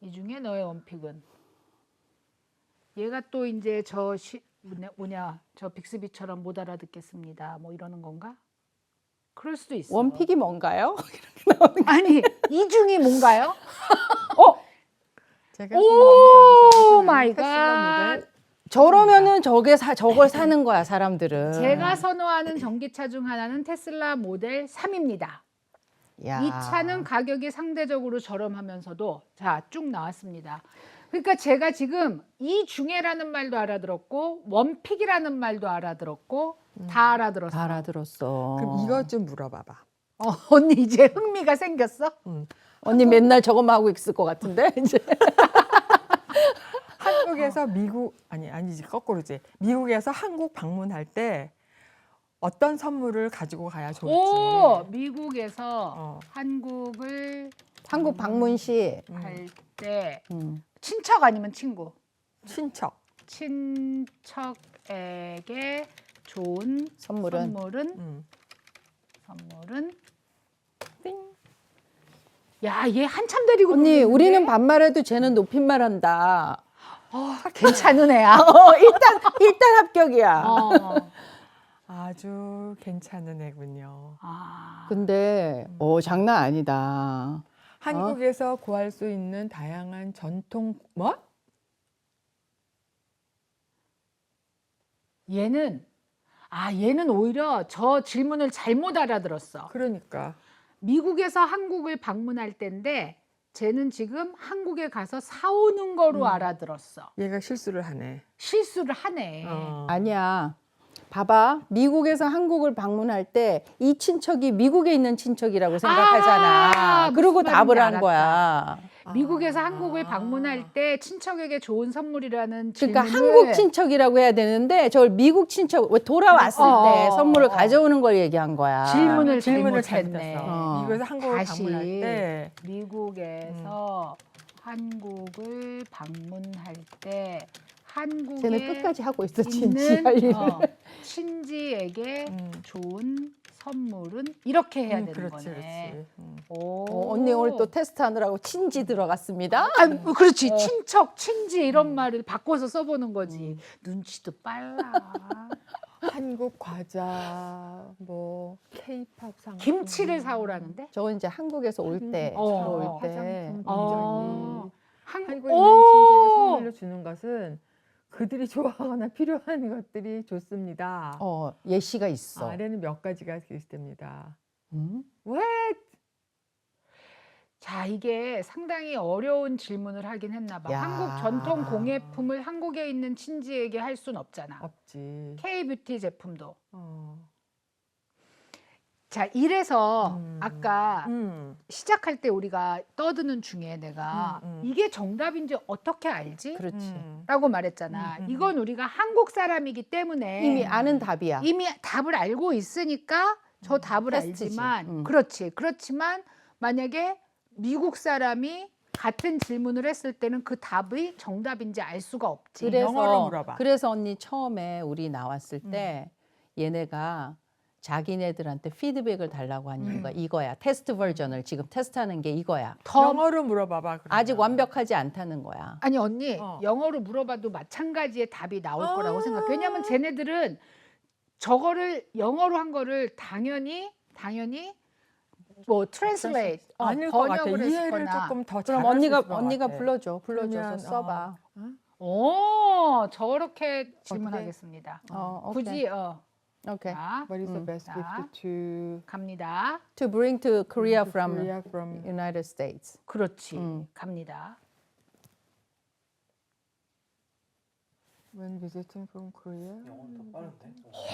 이 중에 너의 원픽은 얘가 또 이제 저 빅스비처럼 못 알아듣겠습니다. 뭐 이러는 건가? 그럴 수도 있어. 원픽이 뭔가요? 아니 이 중이 뭔가요? 제가 오 마이 테슬라 갓. 모델. 저러면은 저걸 사는 거야 사람들은. 제가 선호하는 전기차 중 하나는 테슬라 모델 3입니다. 야. 이 차는 가격이 상대적으로 저렴하면서도 자, 쭉 나왔습니다. 그러니까 제가 지금 이 중에라는 말도 알아들었고 원픽이라는 말도 알아들었고 다 알아들었어. 다 알아들었어. 그럼 이것 좀 물어봐봐. 언니 이제 흥미가 생겼어? 언니 맨날 저것만 하고 있을 것 같은데 이제. 한국에서 아니지 거꾸로지. 미국에서 한국 방문할 때 어떤 선물을 가지고 가야 좋을지. 오, 미국에서 어. 한국을 한국 방문 시 할 때 음. 친척 아니면 친구? 친척. 친척에게 좋은 선물은 선물은 띵. 야, 얘 한참 데리고 언니 놀겠는데? 우리는 반말해도 쟤는 높임말한다. 괜찮은 애야. 일단 합격이야. 아주 괜찮은 애군요. 근데 장난 아니다. 한국에서 구할 수 있는 다양한 전통 얘는 오히려 저 질문을 잘못 알아들었어. 그러니까 미국에서 한국을 방문할 때인데 쟤는 지금 한국에 가서 사오는 거로 알아들었어. 얘가 실수를 하네. 실수를 하네. 아니야. 봐봐. 미국에서 한국을 방문할 때 이 친척이 미국에 있는 친척이라고 생각하잖아. 그리고 무슨 답을 말인지 한 거야. 미국에서 한국을 방문할 때 친척에게 좋은 선물이라는 그러니까 질문을 한국 친척이라고 해야 되는데 저걸 미국 친척 왜 돌아왔을 때 선물을 가져오는 걸 얘기한 거야. 질문을 질문을 잘못했네. 잘못했어. 미국에서 한국을 다시 방문할 때 미국에서 한국을 방문할 때 한국에 쟤는 끝까지 하고 있어. 있는 진지할 일. 친지에게 좋은 선물은 이렇게 해야 되는 그렇지, 거네. 그렇지. 오. 언니 오늘 또 테스트 하느라고 친지 들어갔습니다. 그렇지. 친척, 친지 이런 말을 바꿔서 써보는 거지. 눈치도 빨라. 한국 과자, 뭐 K-팝 상품, 김치를 사오라는데? 저건 이제 한국에서 올 때, 어. 들어올 때. 화장품 어. 한국에 있는 오! 친지에게 선물로 주는 것은 그들이 좋아하거나 필요한 것들이 좋습니다. 예시가 있어. 아래는 몇 가지가 있습니다. 왜? 자, 이게 상당히 어려운 질문을 하긴 했나 봐. 야. 한국 전통 공예품을 한국에 있는 친지에게 할 순 없잖아. 없지. K-뷰티 제품도. 어. 자, 이래서 아까 음. 시작할 때 우리가 떠드는 중에 내가 이게 정답인지 어떻게 알지? 그렇지. 라고 말했잖아. 이건 우리가 한국 사람이기 때문에 이미 아는 답이야. 이미 답을 알고 있으니까 저 답을 테스트지. 알지만 그렇지. 그렇지만 만약에 미국 사람이 같은 질문을 했을 때는 그 답이 정답인지 알 수가 없지. 영어로 물어봐. 그래서 언니 처음에 우리 나왔을 때 얘네가 자기네들한테 피드백을 달라고 한 이유가 이거야. 테스트 버전을 지금 테스트하는 게 이거야. 영어로 물어봐봐. 그러면. 아직 완벽하지 않다는 거야. 아니 언니 어. 영어로 물어봐도 마찬가지의 답이 나올 거라고 생각해. 왜냐면 쟤네들은 저거를 영어로 한 거를 당연히 뭐 트랜슬레이트 아닐 것 같아. 번역을 이해를 했거나. 조금 더 그럼 잘할 수 있을 것 언니가 같아. 불러줘서 그러면, 써봐. 오, 저렇게 질문하겠습니다. 오케이. 굳이 오케이. 자, What is the best 자. gift to 갑니다. To bring to Korea from Korea from United States. 그렇지. 갑니다. when visiting from Korea?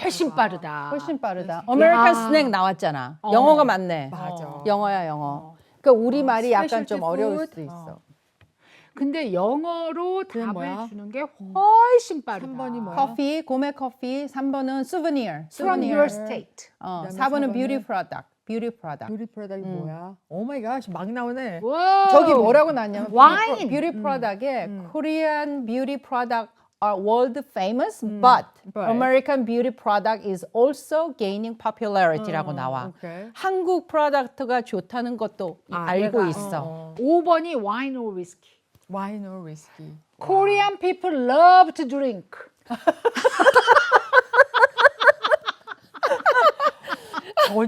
훨씬 빠르다. 훨씬 빠르다. 아메리칸 스낵 나왔잖아. 영어가 맞네. 맞아. 영어야 영어. 그러니까 우리 말이 약간 좀 specialty 어려울 food? 수도 있어. 근데 영어로 그게 답을 뭐야? 주는 게 훨씬 빠르다. 3번이 뭐야? 커피, 고메 커피. 3번은 souvenir. From your state. 그다음에 4번은 4번은 beauty product. beauty product. 뷰티 프로덕트 뭐야? 오 마이 갓, 막 나오네. 와우. 저기 뭐라고 나왔냐면 와인. beauty product에 Korean beauty product are world famous, but American beauty product is also gaining popularity라고 나와. 오케이. 한국 프로덕트가 좋다는 것도 알고 얘가, 있어. 5번이 wine or whiskey. 와인 or 위스키. Korean people love to drink.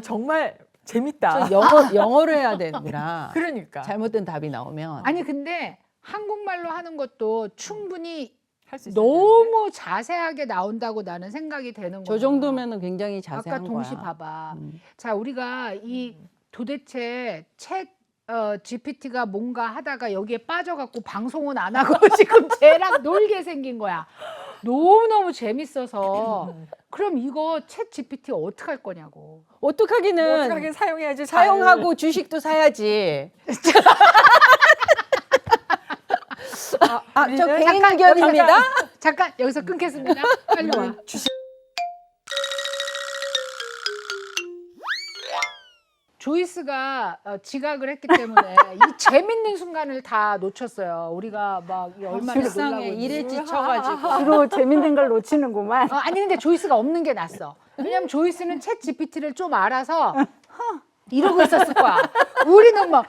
정말 재밌다. 영어로 해야 되는구나. 그러니까 잘못된 답이 나오면. 아니 근데 한국말로 하는 것도 충분히 할 수 있어. 너무 자세하게 나온다고 나는 생각이 되는 거야. 저 정도면은 굉장히 자세한 아까 동시 거야. 봐봐. 자, 우리가 이 도대체 챗 GPT가 뭔가 하다가 여기에 빠져갖고 방송은 안 하고 지금 쟤랑 놀게 생긴 거야. 너무너무 재밌어서 그럼 이거 챗 GPT 어떻게 할 거냐고. 어떡하기는 어떻게 사용해야지 사용하고 주식도 사야지. 저 우리는 개인 잠깐, 의견입니다. 잠깐 여기서 끊겠습니다. 빨리 와. 조이스가 지각을 했기 때문에 이 재밌는 순간을 다 놓쳤어요. 우리가 막 얼마나 불쌍해. 놀라고 일에 있는지. 지쳐가지고. 주로 재밌는 걸 놓치는구만. 아니 근데 조이스가 없는 게 낫어. 왜냐면 조이스는 챗 GPT를 좀 알아서 이러고 있었을 거야. 우리는 막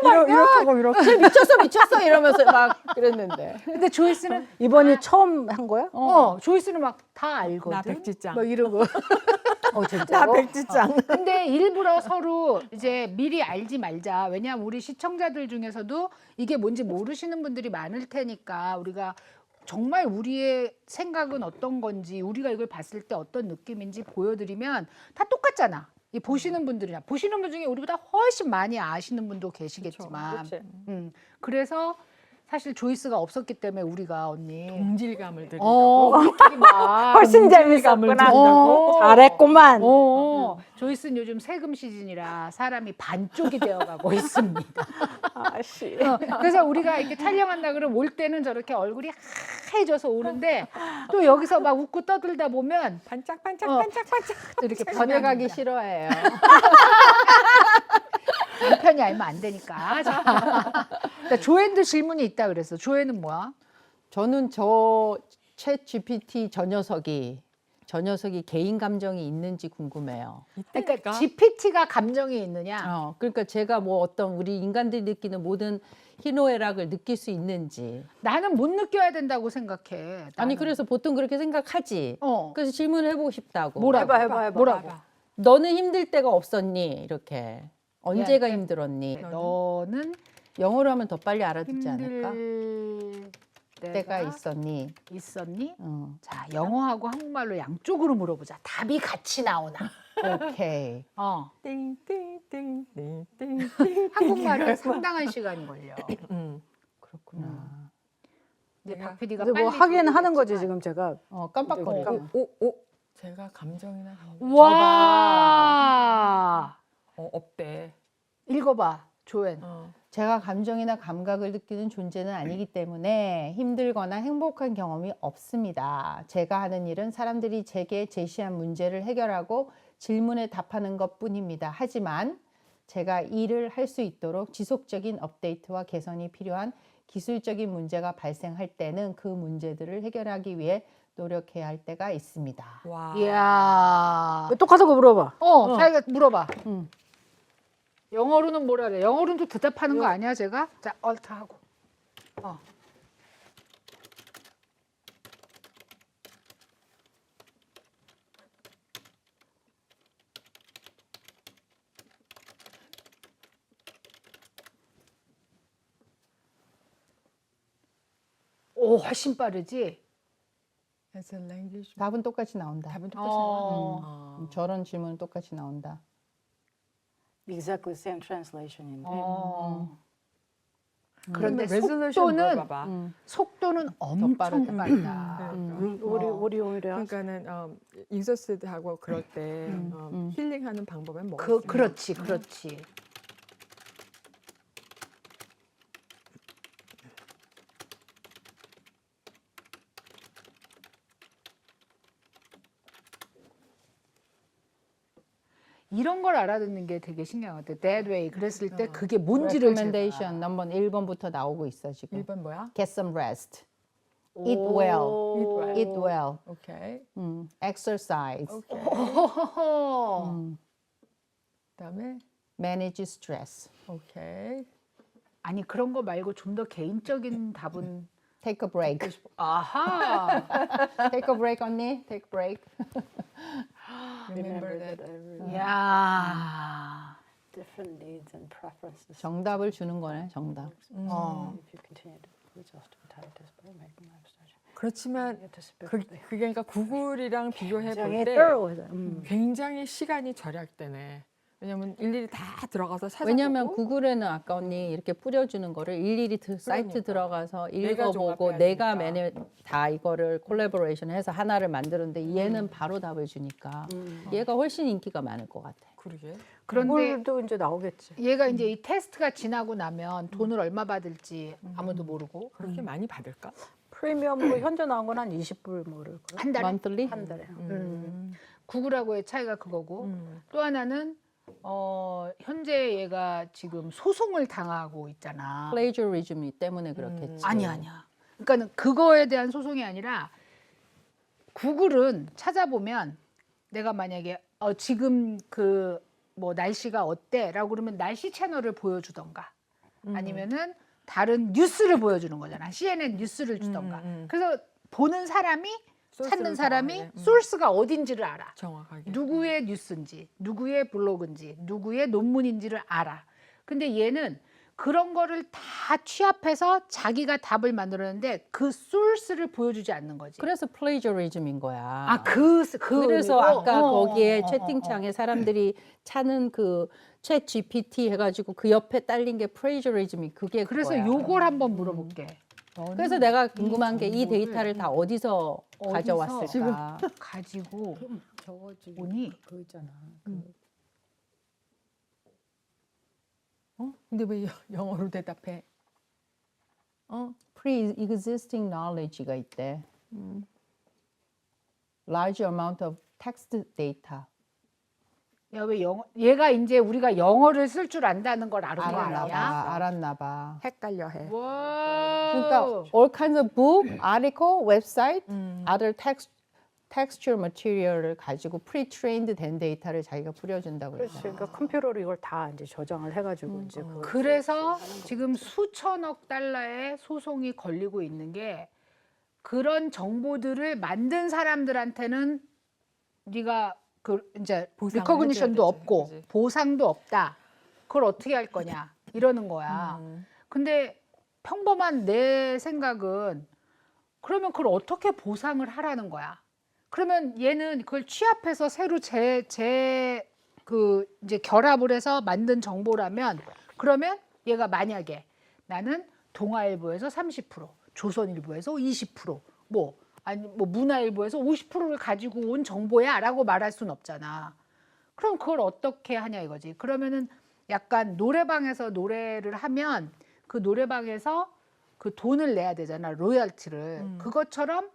이렇게 하고 이렇게. 미쳤어 이러면서 막 그랬는데. 근데 조이스는 이번이 처음 한 거야? 조이스는 막 다 알거든. 나 백지장. 막 이러고. 나 나 백지장. 근데 일부러 서로 이제 미리 알지 말자. 왜냐하면 우리 시청자들 중에서도 이게 뭔지 모르시는 분들이 많을 테니까 우리가 정말 우리의 생각은 어떤 건지 우리가 이걸 봤을 때 어떤 느낌인지 보여드리면 다 똑같잖아. 이 보시는 분들이나 보시는 분 중에 우리보다 훨씬 많이 아시는 분도 계시겠지만, 그래서 사실 조이스가 없었기 때문에 우리가 언니 동질감을 드리고. 우리끼리 막 훨씬 재밌었구나. 어. 잘했구만. 조이스는 요즘 세금 시즌이라 사람이 반쪽이 되어가고 있습니다. 아씨. 그래서 우리가 이렇게 촬영한다 그러면 올 때는 저렇게 얼굴이 하얘져서 오는데 또 여기서 막 웃고 떠들다 보면 반짝반짝 어. 반짝반짝. 이렇게 집에 변해가기 가기 싫어해요. 남편이 알면 안 되니까. 자, 그러니까 조앤도 질문이 있다 그랬어. 조앤은 뭐야? 저는 저 챗 GPT 저 녀석이 개인 감정이 있는지 궁금해요. 그러니까 GPT가 감정이 있느냐? 그러니까 제가 뭐 어떤 우리 인간들이 느끼는 모든 희노애락을 느낄 수 있는지. 나는 못 느껴야 된다고 생각해. 아니 나는. 그래서 보통 그렇게 생각하지. 어. 그래서 질문을 해보고 싶다고. 뭐라고? 해봐. 뭐라고? 너는 힘들 때가 없었니? 이렇게. 언제가 힘들었니? 너는 영어로 하면 더 빨리 알아듣지 않을까? 힘들 때가 있었니? 있었니? 어. 자, 영어하고 한국말로 양쪽으로 물어보자. 답이 같이 나오나? 오케이. 띵띵띵띵띵. 한국말은 상당한 시간이 걸려. 그렇구나. 이제 박 PD가 근데 뭐 하긴 하는 거지 지금 제가. 깜빡거리고. 제가 감정이나 와. 없대. 읽어봐, 조앤. 제가 감정이나 감각을 느끼는 존재는 아니기 때문에 힘들거나 행복한 경험이 없습니다. 제가 하는 일은 사람들이 제게 제시한 문제를 해결하고 질문에 답하는 것뿐입니다. 하지만 제가 일을 할 수 있도록 지속적인 업데이트와 개선이 필요한 기술적인 문제가 발생할 때는 그 문제들을 해결하기 위해 노력해야 할 때가 있습니다. 와. 이야. 똑같은 거 물어봐. 자기가 물어봐. 응. 영어로는 뭐라 그래? 영어로는 또 대답하는 거 아니야, 제가? 자, 얼트하고. 오, 훨씬 빠르지? As a language. 답은 똑같이 나온다. 답은 똑같이 어. 저런 질문은 똑같이 나온다. Exactly same translation인데. 그런데 resolution 속도는 물어봐봐. 속도는 엄청 빠르다. 빠르다. 우리 오히려 그러니까는 익서스드하고 그럴 때 힐링하는 방법은 뭐가 있어요? 그렇지, 그렇지. 이런 걸 알아듣는 게 되게 신기한 것 같아. That way. 그랬을 때 그게 뭔지를 recommendation 넘버 1번부터 나오고 있어 지금. 1번 뭐야? Get some rest. Eat well. Eat well. 오케이. Exercise. 제가. 그다음에 Manage stress. 오케이. 아니 그런 거 말고 좀 더 개인적인 답은 Take a break. 아하. Take a break 언니. Take a break. Remember that. 야. different needs and preferences. 정답을 주는 거네. 정답. If you continue to adjust and tight display, making life such 그렇지만 그게 그러니까 구글이랑 비교해 볼 굉장히 때 thorough. 굉장히 시간이 절약되네. 왜냐면 일일이 다 들어가서 찾아보고. 왜냐하면 구글에는 아까 언니 이렇게 뿌려주는 거를 일일이 사이트 그러니까. 들어가서 내가 읽어보고 종합해야 내가 되니까. 매일 다 이거를 콜라보레이션 해서 하나를 만드는데 얘는 바로 답을 주니까 얘가 훨씬 인기가 많을 것 같아. 그러게. 그런데 구글도 이제 나오겠지. 얘가 이제 이 테스트가 지나고 나면 돈을 얼마 받을지 아무도 모르고 그렇게 많이 받을까? 프리미엄으로 현재 나온 건 한 20불 모를 걸. 한 달에 monthly? 한 달에. 구글하고의 차이가 그거고 또 하나는 현재 얘가 지금 소송을 당하고 있잖아. 플레이저리즘 때문에 그렇겠지. 아니야. 그러니까는 그거에 대한 소송이 아니라 구글은 찾아보면 내가 만약에 지금 그 뭐 날씨가 어때라고 그러면 날씨 채널을 보여주던가 아니면은 다른 뉴스를 보여주는 거잖아. CNN 뉴스를 주던가. 그래서 보는 사람이 찾는 사람이 정확하게. 소스가 어딘지를 알아. 정확하게. 누구의 뉴스인지, 누구의 블로그인지, 누구의 논문인지를 알아. 근데 얘는 그런 거를 다 취합해서 자기가 답을 만들었는데 그 소스를 보여주지 않는 거지. 그래서 플레이저리즘인 거야. 그래서 그래서 아까 거기에 채팅창에 사람들이 찾는 그 챗 GPT 해가지고 그 옆에 딸린 게 플레이저리즘이 그게 그래서 그거야. 요걸 한번 물어볼게. 그래서 내가 궁금한 게 이 데이터를 다 어디서 가져왔을까? 지금 가지고 저거 지금 보니 그거 있잖아. 근데 왜 영어로 대답해? Pre-existing knowledge가 있대. Large amount of text data. 야, 왜 얘가 이제 우리가 영어를 쓸 줄 안다는 걸 알은 거 알았나 아니야? 봐. 알았나 봐. 헷갈려 해. 와. 그러니까 all kinds of book, article, website, other textual material을 가지고 pre-trained 된 데이터를 자기가 뿌려준다고 그렇지. 그랬잖아. 그러니까 컴퓨터로 이걸 다 이제 저장을 해가지고 이제 그걸 그래서 지금 수천억 달러의 소송이 걸리고 있는 게 그런 정보들을 만든 사람들한테는 네가 그 이제 보상을 리커그니션도 해줘야 되지, 없고 그지? 보상도 없다. 그걸 어떻게 할 거냐 이러는 거야. 근데 평범한 내 생각은 그러면 그걸 어떻게 보상을 하라는 거야. 그러면 얘는 그걸 취합해서 새로 그 이제 결합을 해서 만든 정보라면 그러면 얘가 만약에 나는 동아일보에서 30%, 조선일보에서 20%, 뭐 문화일보에서 50%를 가지고 온 정보야라고 말할 수는 없잖아. 그럼 그걸 어떻게 하냐 이거지. 그러면은 약간 노래방에서 노래를 하면 그 노래방에서 그 돈을 내야 되잖아. 로열티를. 그것처럼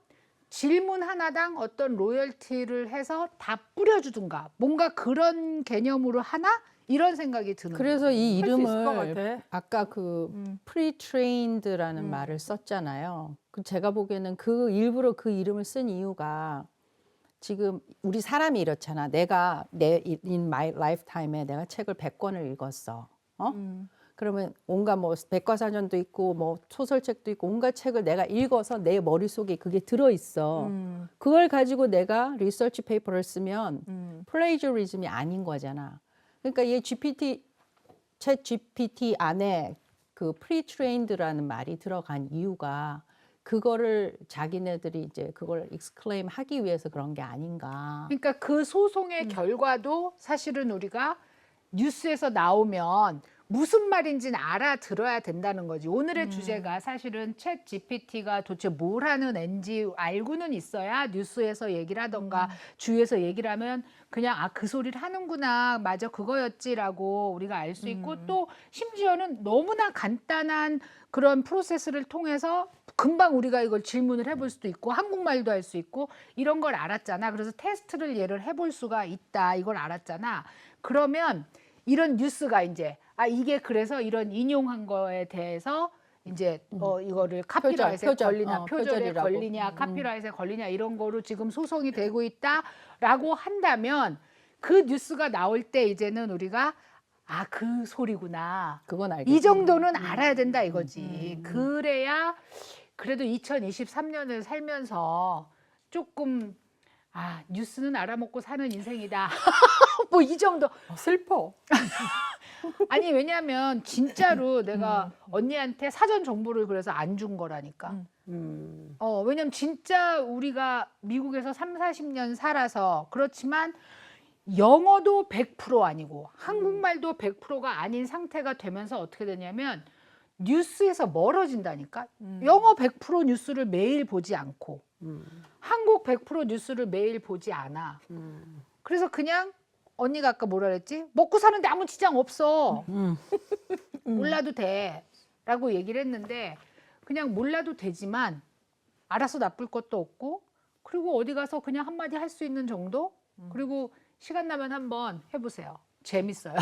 질문 하나당 어떤 로열티를 해서 다 뿌려주든가 뭔가 그런 개념으로 하나 이런 생각이 드는 거예요. 그래서 이 할 수 있을 것 이름을 같아. 아까 그 pre-trained라는 말을 썼잖아요. 그 제가 보기에는 그 일부러 그 이름을 쓴 이유가 지금 우리 사람이 이렇잖아. 내가 in my lifetime에 내가 책을 100권을 읽었어. 그러면 온갖 뭐 백과사전도 있고 뭐 소설책도 있고 온갖 책을 내가 읽어서 내 머릿속에 그게 들어 있어. 그걸 가지고 내가 리서치 페이퍼를 쓰면 플레이저리즘이 아닌 거잖아. 그러니까 얘 챗 GPT 안에 그 pre-trained라는 말이 들어간 이유가 그거를 자기네들이 이제 그걸 exclaim 하기 위해서 그런 게 아닌가. 그러니까 그 소송의 결과도 사실은 우리가 뉴스에서 나오면 무슨 말인지는 알아들어야 된다는 거지. 오늘의 주제가 사실은 챗 GPT가 도대체 뭘 하는 앤지 알고는 있어야 뉴스에서 얘기를 하던가 주위에서 얘기를 하면 그냥 그 소리를 하는구나. 맞아 그거였지라고 우리가 알 수 있고 또 심지어는 너무나 간단한 그런 프로세스를 통해서 금방 우리가 이걸 질문을 해볼 수도 있고 한국말도 할 수 있고 이런 걸 알았잖아. 그래서 테스트를 얘를 해볼 수가 있다. 이걸 알았잖아. 그러면 이런 뉴스가 이제 이게 그래서 이런 인용한 거에 대해서 이제 이거를 카피라이트에 걸리냐 표절에 표절이라고. 걸리냐 카피라이트에 걸리냐 이런 거로 지금 소송이 되고 있다라고 한다면 그 뉴스가 나올 때 이제는 우리가 그 소리구나. 그건 알겠지. 이 정도는 알아야 된다 이거지. 그래야 그래도 2023년을 살면서 조금 뉴스는 알아먹고 사는 인생이다. 뭐 이 정도. 슬퍼. 아니 왜냐면 진짜로 내가 언니한테 사전 정보를 그래서 안 준 거라니까. 왜냐면 진짜 우리가 미국에서 30, 40년 살아서 그렇지만 영어도 100% 아니고 한국말도 100%가 아닌 상태가 되면서 어떻게 되냐면 뉴스에서 멀어진다니까. 영어 100% 뉴스를 매일 보지 않고 한국 100% 뉴스를 매일 보지 않아. 그래서 그냥 언니가 아까 뭐라 그랬지? 먹고 사는데 아무 지장 없어. 몰라도 돼. 라고 얘기를 했는데 그냥 몰라도 되지만 알아서 나쁠 것도 없고 그리고 어디 가서 그냥 한마디 할 수 있는 정도? 그리고 시간 나면 한번 해보세요. 재밌어요.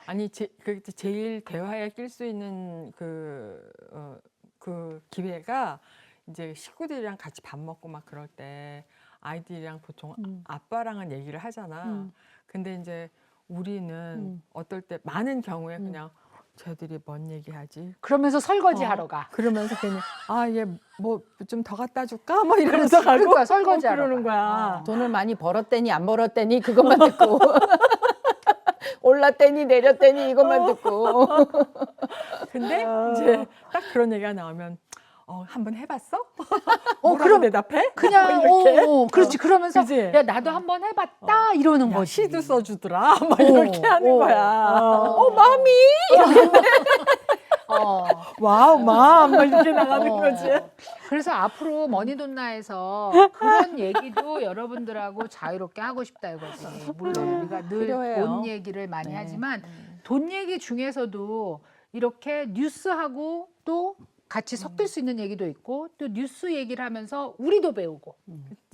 아니 제일 대화에 낄 수 있는 그 기회가 이제 식구들이랑 같이 밥 먹고 막 그럴 때 아이들이랑 보통 아빠랑은 얘기를 하잖아. 근데 이제 우리는 어떨 때 많은 경우에 그냥 쟤들이 뭔 얘기하지? 그러면서 설거지 하러 가. 그러면서 괜히 얘 뭐 좀 더 갖다 줄까? 뭐 이러면서 가고 그러니까 설거지 하러 그러는 가. 거야. 돈을 많이 벌었대니 안 벌었대니 그것만 듣고 올랐대니 내렸대니 이것만 듣고 근데 이제 딱 그런 얘기가 나오면 한번 해봤어? 뭐라고 그럼 대답해? 그냥 이렇게? 그렇지. 그러면서 그지? 야 나도 한번 해봤다 이러는 야, 거지. 시도 써주더라. 막 이렇게 하는 거야. 마미. 와우, 맘. 막 이렇게 나가는 거지. 그래서 앞으로 머니돈나에서 그런 얘기도 여러분들하고 자유롭게 하고 싶다 이거지. 물론 우리가 늘 필요해요. 돈 얘기를 많이 네. 하지만 돈 얘기 중에서도 이렇게 뉴스하고 또 같이 섞일 수 있는 얘기도 있고 또 뉴스 얘기를 하면서 우리도 배우고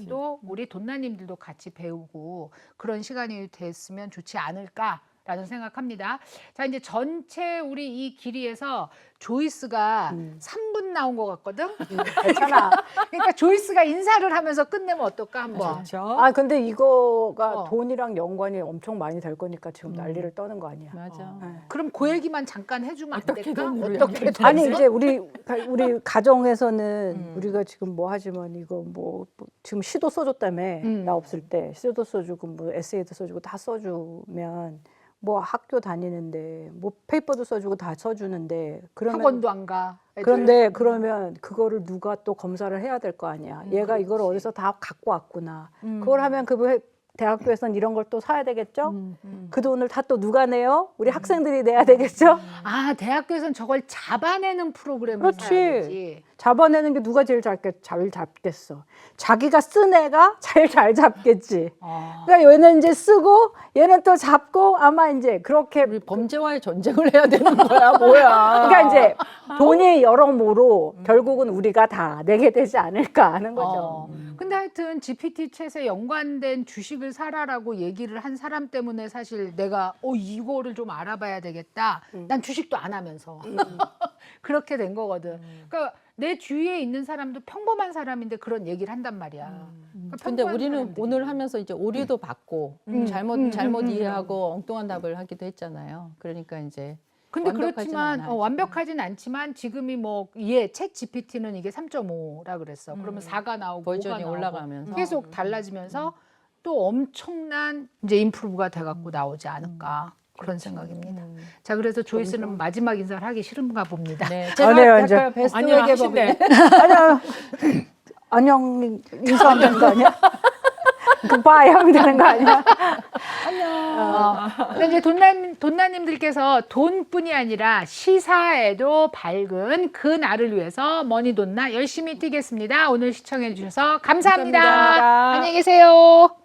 또 우리 돈나님들도 같이 배우고 그런 시간이 됐으면 좋지 않을까라는 생각합니다. 자 이제 전체 우리 이 길이에서 조이스가 3분 나온 것 같거든. 괜찮아. 그러니까 조이스가 인사를 하면서 끝내면 어떨까 한번. 그렇죠. 아 근데 이거가 어. 돈이랑 연관이 엄청 많이 될 거니까 지금 난리를 떠는 거 아니야. 맞아. 그럼 그 얘기만 잠깐 해주면 안 어떻게든 될까? 우리 어떻게 얘기를 아니 되지? 이제 우리 가정에서는 우리가 지금 뭐 하지만 이거 뭐 지금 시도 써줬다며 나 없을 때 시도 써주고 뭐 에세이도 써주고 다 써주면 뭐 학교 다니는데 뭐 페이퍼도 써주고 다 써주는데 그러면 학원도 안 가. 애들. 그런데 그러면 그거를 누가 또 검사를 해야 될 거 아니야. 얘가 이걸 어디서 다 갖고 왔구나. 그걸 하면 그 대학교에서는 이런 걸 또 사야 되겠죠? 그 돈을 다 또 누가 내요? 우리 학생들이 내야 되겠죠? 아 대학교에서는 저걸 잡아내는 프로그램을 그렇지. 사야지. 잡아내는 게 누가 제일 잘 잡겠어? 자기가 쓴 애가 제일 잘 잡겠지. 그러니까 얘는 이제 쓰고 얘는 또 잡고 아마 이제 그렇게 우리 범죄와의 전쟁을 해야 되는 거야 뭐야. 그러니까 이제 돈이 여러모로 결국은 우리가 다 내게 되지 않을까 하는 거죠. 근데 하여튼 GPT 챗에 연관된 주식을 사라라고 얘기를 한 사람 때문에 사실 내가 이거를 좀 알아봐야 되겠다. 난 주식도 안 하면서 그렇게 된 거거든. 그러니까 내 주위에 있는 사람도 평범한 사람인데 그런 얘기를 한단 말이야. 그러니까 근데 평범한 우리는 사람들이. 오늘 하면서 이제 오류도 받고 잘못 이해하고 엉뚱한 답을 하기도 했잖아요. 그러니까 이제 근데 완벽하진 그렇지만 않아요. 완벽하진 않지만 지금이 챗 GPT는 이게 3.5라 그랬어. 그러면 4가 나오고 버전이 5가 나오고 올라가면서. 계속 달라지면서 또 엄청난 이제 임프루브가 돼갖고 나오지 않을까 그런 생각입니다. 자 그래서 조이스는 마지막 인사를 하기 싫은가 봅니다. 네, 아, 제가 네, 약간 이제. 베스트 아니요, 회계법인데 하신대. 안녕 인사하면 되는 거 아니야? 굿바이 하면 되는 거 아니야? 근데 이제 돈나님들께서 돈뿐이 아니라 시사에도 밝은 그 날을 위해서 머니돈나 열심히 뛰겠습니다. 오늘 시청해 주셔서 감사합니다. 감사합니다. 안녕히 계세요.